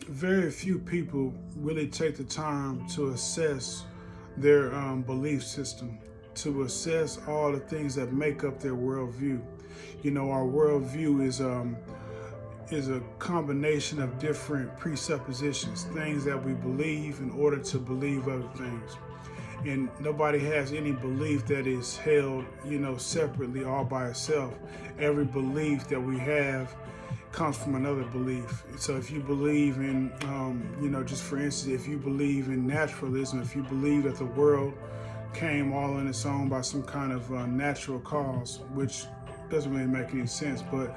Very few people really take the time to assess their belief system, to assess all the things that make up their worldview. Our worldview is a combination of different presuppositions, things that we believe in order to believe other things. And nobody has any belief that is held, separately all by itself. Every belief that we have comes from another belief. So if you believe in, just for instance, if you believe in naturalism, if you believe that the world came all on its own by some kind of natural cause, which doesn't really make any sense, but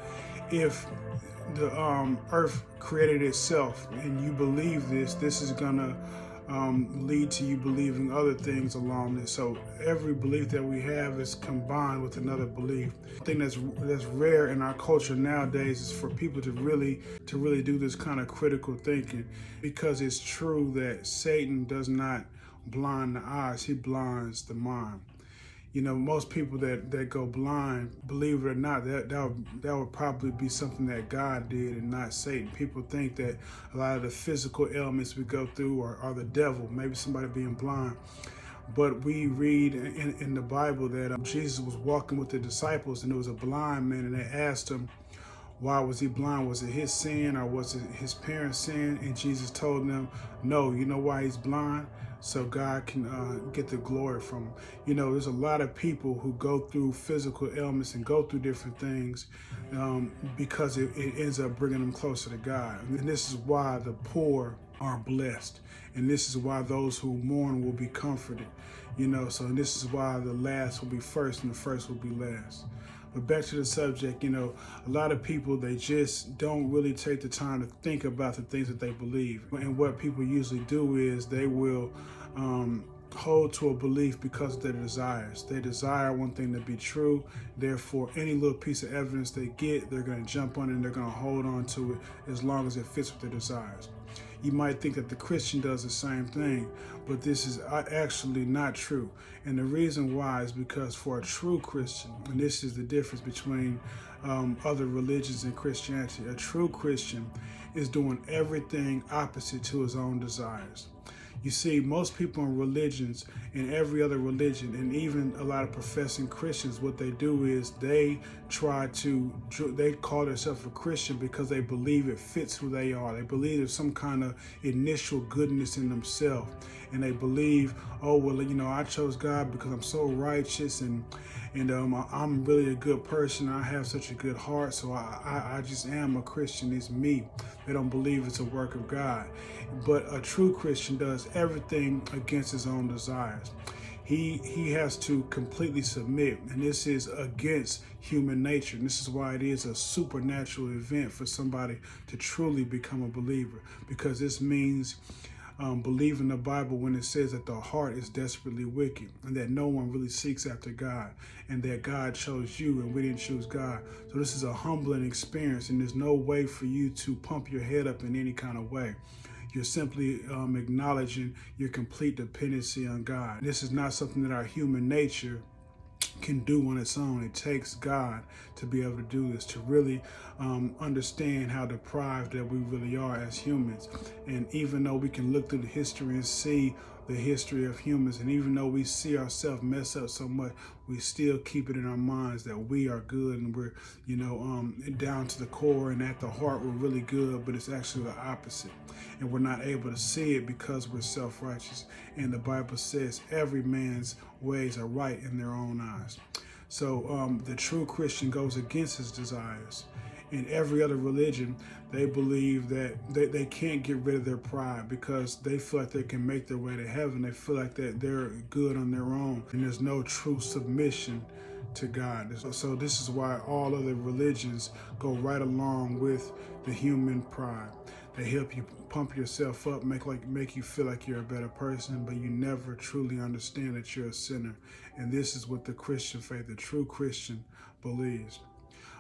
if the earth created itself and you believe this is gonna lead to you believing other things along this. So every belief that we have is combined with another belief. The thing that's rare in our culture nowadays is for people to really do this kind of critical thinking, because it's true that Satan does not blind the eyes, he blinds the mind. Most people that go blind, believe it or not, that would probably be something that God did and not Satan. People think that a lot of the physical ailments we go through are the devil, maybe somebody being blind. But we read in the Bible that Jesus was walking with the disciples and there was a blind man, and they asked him, why was he blind? Was it his sin or was it his parents' sin? And Jesus told them, no, you know why he's blind? So God can get the glory from him. There's a lot of people who go through physical ailments and go through different things because it ends up bringing them closer to God. And this is why the poor are blessed. And this is why those who mourn will be comforted. So this is why the last will be first and the first will be last. But back to the subject, a lot of people, they just don't really take the time to think about the things that they believe. And what people usually do is they will hold to a belief because of their desires. They desire one thing to be true. Therefore, any little piece of evidence they get, they're going to jump on it and they're going to hold on to it as long as it fits with their desires. You might think that the Christian does the same thing, but this is actually not true. And the reason why is because for a true Christian, and this is the difference between other religions and Christianity, a true Christian is doing everything opposite to his own desires. You see, most people in religions, in every other religion, and even a lot of professing Christians, what they do is they call themselves a Christian because they believe it fits who they are. They believe there's some kind of initial goodness in themselves. And they believe, oh, well, I chose God because I'm so righteous and I'm really a good person. I have such a good heart, so I just am a Christian. It's me. They don't believe it's a work of God. But a true Christian does everything against his own desires. He has to completely submit, and this is against human nature. And this is why it is a supernatural event for somebody to truly become a believer, because this means believing the Bible when it says that the heart is desperately wicked and that no one really seeks after God and that God chose you and we didn't choose God. So this is a humbling experience, and there's no way for you to pump your head up in any kind of way. You're simply acknowledging your complete dependency on God. This is not something that our human nature can do on its own. It takes God to be able to do this, to really understand how deprived that we really are as humans. And even though we can look through the history and see the history of humans, and even though we see ourselves mess up so much, we still keep it in our minds that we are good and we're, down to the core and at the heart we're really good, but it's actually the opposite. And we're not able to see it because we're self-righteous. And the Bible says every man's ways are right in their own eyes. So the true Christian goes against his desires. In every other religion, they believe that they can't get rid of their pride because they feel like they can make their way to heaven. They feel like that they're good on their own, and there's no true submission to God. So this is why all other religions go right along with the human pride. They help you pump yourself up, make you feel like you're a better person, but you never truly understand that you're a sinner. And this is what the Christian faith, the true Christian, believes.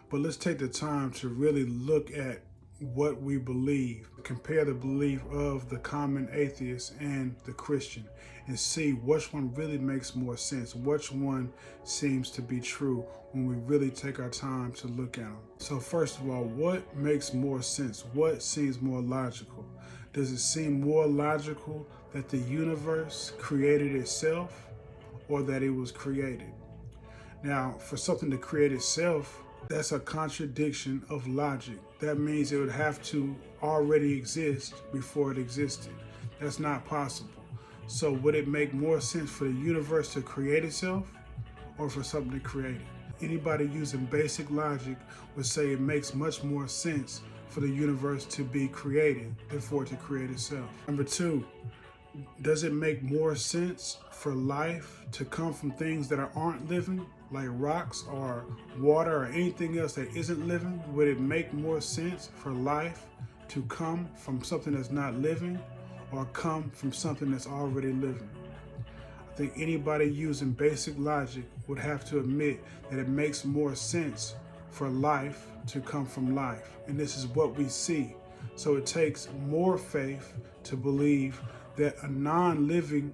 But let's take the time to really look at what we believe, compare the belief of the common atheist and the Christian, and see which one really makes more sense, which one seems to be true when we really take our time to look at them. So first of all, what makes more sense? What seems more logical? Does it seem more logical that the universe created itself, or that it was created? Now, for something to create itself, that's a contradiction of logic. That means it would have to already exist before it existed. That's not possible. So would it make more sense for the universe to create itself, or for something to create it? Anybody using basic logic would say it makes much more sense for the universe to be created than for it to create itself. Number two, does it make more sense for life to come from things that aren't living, like rocks or water or anything else that isn't living? Would it make more sense for life to come from something that's not living, or come from something that's already living? I think anybody using basic logic would have to admit that it makes more sense for life to come from life. And this is what we see. So it takes more faith to believe that a non-living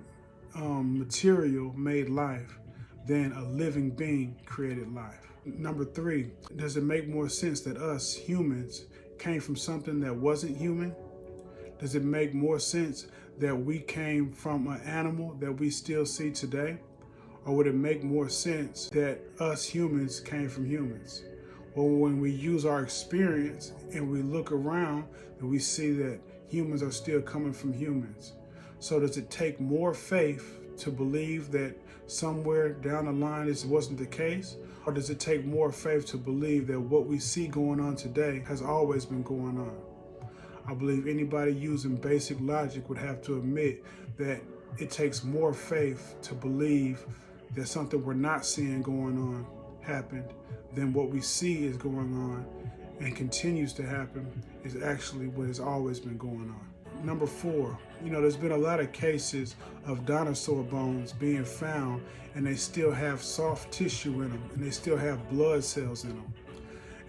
material made life than a living being created life. Number three, does it make more sense that us humans came from something that wasn't human? Does it make more sense that we came from an animal that we still see today? Or would it make more sense that us humans came from humans? Well, when we use our experience and we look around, and we see that humans are still coming from humans. So does it take more faith to believe that somewhere down the line this wasn't the case? Or does it take more faith to believe that what we see going on today has always been going on? I believe anybody using basic logic would have to admit that it takes more faith to believe that something we're not seeing going on happened than what we see is going on and continues to happen is actually what has always been going on. Number four, there's been a lot of cases of dinosaur bones being found, and they still have soft tissue in them, and they still have blood cells in them.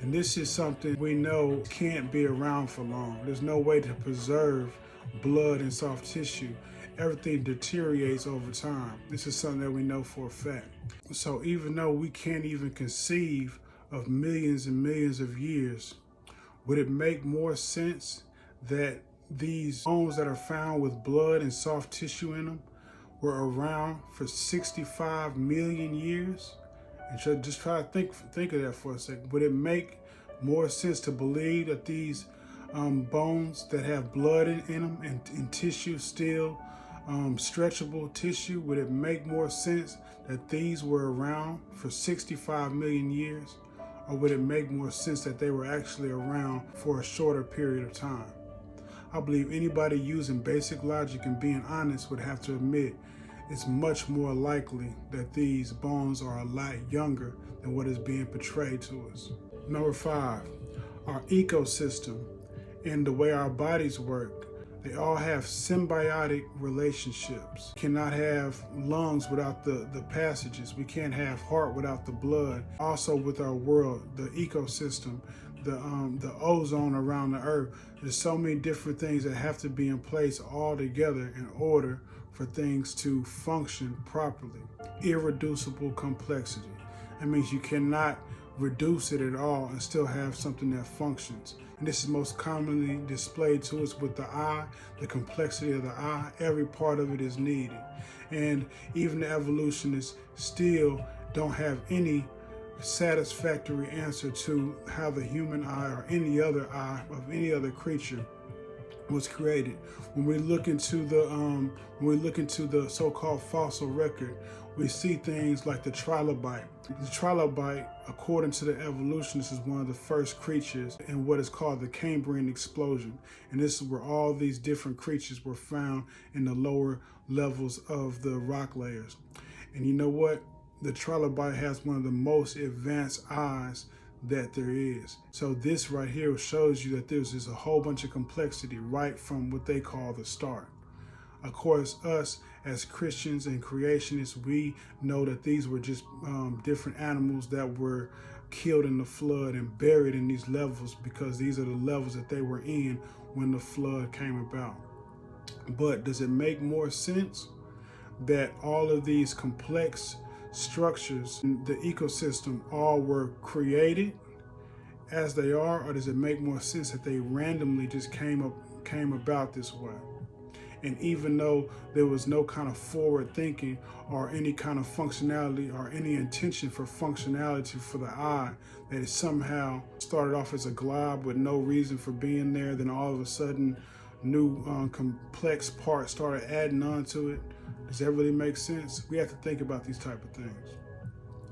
And this is something we know can't be around for long. There's no way to preserve blood and soft tissue. Everything deteriorates over time. This is something that we know for a fact. So even though we can't even conceive of millions and millions of years, would it make more sense that these bones that are found with blood and soft tissue in them were around for 65 million years? And just try to think of that for a second. Would it make more sense to believe that these bones that have blood in them and tissue still, stretchable tissue, would it make more sense that these were around for 65 million years? Or would it make more sense that they were actually around for a shorter period of time? I believe anybody using basic logic and being honest would have to admit it's much more likely that these bones are a lot younger than what is being portrayed to us. Number five, our ecosystem and the way our bodies work, they all have symbiotic relationships. Cannot have lungs without the passages. We can't have heart without the blood. Also with our world, the ecosystem, the ozone around the earth. There's so many different things that have to be in place all together in order for things to function properly. Irreducible complexity. That means you cannot reduce it at all and still have something that functions. And this is most commonly displayed to us with the eye, the complexity of the eye. Every part of it is needed. And even the evolutionists still don't have any satisfactory answer to how the human eye or any other eye of any other creature was created. When we look into the so-called fossil record, we see things like the trilobite. The trilobite, according to the evolutionists, is one of the first creatures in what is called the Cambrian explosion. And this is where all these different creatures were found in the lower levels of the rock layers. And you know what? The trilobite has one of the most advanced eyes that there is. So this right here shows you that there's just a whole bunch of complexity right from what they call the start. Of course, us as Christians and creationists, we know that these were just different animals that were killed in the flood and buried in these levels, because these are the levels that they were in when the flood came about. But does it make more sense that all of these complex structures in the ecosystem all were created as they are, or does it make more sense that they randomly just came about this way? And even though there was no kind of forward thinking or any kind of functionality or any intention for functionality for the eye, that it somehow started off as a glob with no reason for being there, then all of a sudden new complex parts started adding on to it. Does that really make sense? We have to think about these type of things.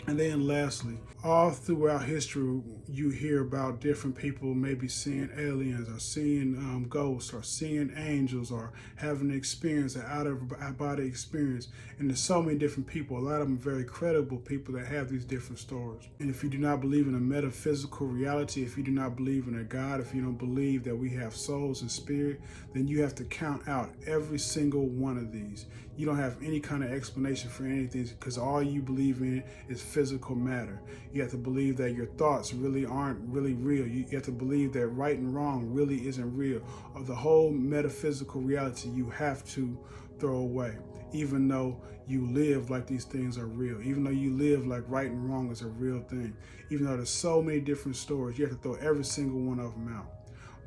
And then lastly, all throughout history, you hear about different people maybe seeing aliens or seeing ghosts or seeing angels or having an experience, an out-of-body experience. And there's so many different people, a lot of them very credible people that have these different stories. And if you do not believe in a metaphysical reality, if you do not believe in a God, if you don't believe that we have souls and spirit, then you have to count out every single one of these. You don't have any kind of explanation for anything, because all you believe in is physical matter. You have to believe that your thoughts really aren't really real. You have to believe that right and wrong really isn't real. Or the whole metaphysical reality you have to throw away, even though you live like these things are real, even though you live like right and wrong is a real thing, even though there's so many different stories, you have to throw every single one of them out.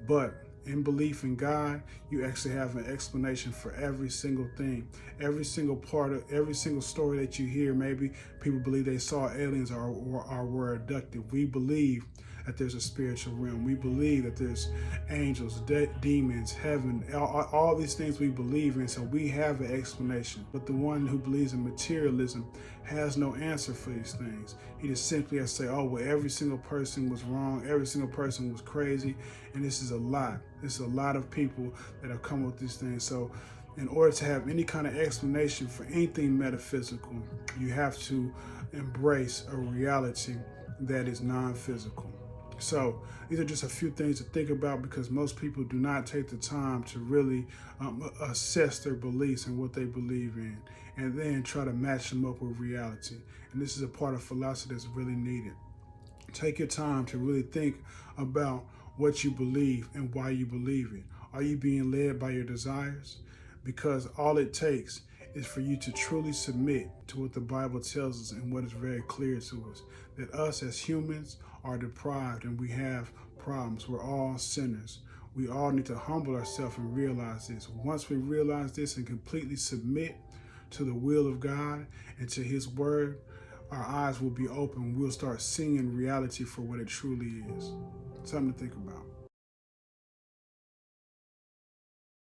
But in belief in God, you actually have an explanation for every single thing, every single part of every single story that you hear. Maybe people believe they saw aliens or were abducted. We believe that there's a spiritual realm. We believe that there's angels, demons, heaven, all these things we believe in. So we have an explanation. But the one who believes in materialism has no answer for these things. He just simply has to say, oh, well, every single person was wrong. Every single person was crazy. And this is a lot. This is a lot of people that have come up with these things. So in order to have any kind of explanation for anything metaphysical, you have to embrace a reality that is non-physical. So these are just a few things to think about, because most people do not take the time to really assess their beliefs and what they believe in, and then try to match them up with reality. And this is a part of philosophy that's really needed. Take your time to really think about what you believe and why you believe it. Are you being led by your desires? Because all it takes is for you to truly submit to what the Bible tells us and what is very clear to us, that us as humans are deprived and we have problems. We're all sinners. We all need to humble ourselves and realize this. Once we realize this and completely submit to the will of God and to His word, our eyes will be open. We'll start seeing reality for what it truly is. Something to think about.